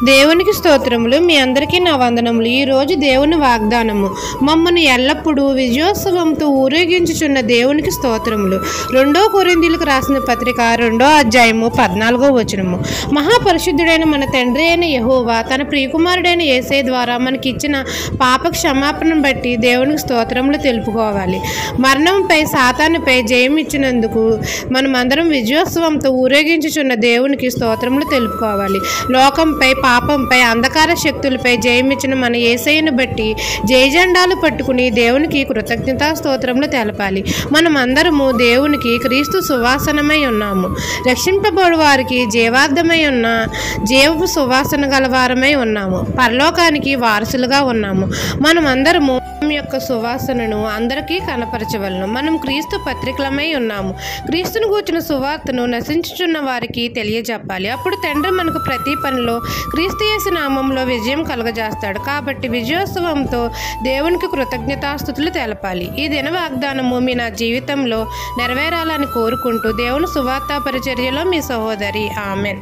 దేవునికి స్తోత్రములు. మీ అందరికీ నా వందనములు. ఈరోజు దేవుని వాగ్దానము. మమ్మల్ని ఎల్లప్పుడూ విజయోత్సవంతో ఊరేగించుచున్న దేవునికి స్తోత్రములు. 2 కొరింథీయులకు రాసిన పత్రిక 2వ అధ్యాయము 14వ వచనము. మహాపరిశుద్ధుడైన మన తండ్రి అయిన యెహోవా తన ప్రియకుమారుడైన యేసయ్య ద్వారా మనకిచ్చిన పాప క్షమాపణను బట్టి దేవునికి స్తోత్రములు తెలుపుకోవాలి. మరణంపై సాతానుపై జయం ఇచ్చినందుకు మనమందరం విజయోత్సవంతో ఊరేగించుచున్న దేవునికి స్తోత్రములు తెలుపుకోవాలి. లోకంపై, పాపంపై, అంధకార శక్తులపై జయమిచ్చిన మన యేసయ్యను బట్టి జయజెండాలు పట్టుకుని దేవునికి కృతజ్ఞతా స్తోత్రములు తెలపాలి. మనమందరము దేవునికి క్రీస్తు సువాసనమై ఉన్నాము. రక్షింపబడు వారికి జీవార్థమై ఉన్న జీవపు సువాసన గలవారమై ఉన్నాము. పరలోకానికి వారసులుగా ఉన్నాము. మనమందరము యొక్క సువాసనను అందరికీ కనపరచవలను. మనం క్రీస్తు పత్రికలమై ఉన్నాము. క్రీస్తును గూర్చిన సువార్తను నశించుచున్న వారికి తెలియజెప్పాలి. అప్పుడు తండ్రి మనకు ప్రతి పనిలో క్రీస్తు యేసు నామంలో విజయం కలుగజేస్తాడు. కాబట్టి విజయోత్సవంతో దేవునికి కృతజ్ఞతాస్తుతులు తెలపాలి. ఈ దిన వాగ్దానము మీ నా జీవితంలో నెరవేరాలని కోరుకుంటూ దేవుని సువార్త పరిచర్యలో మీ సహోదరి. ఆమెన్.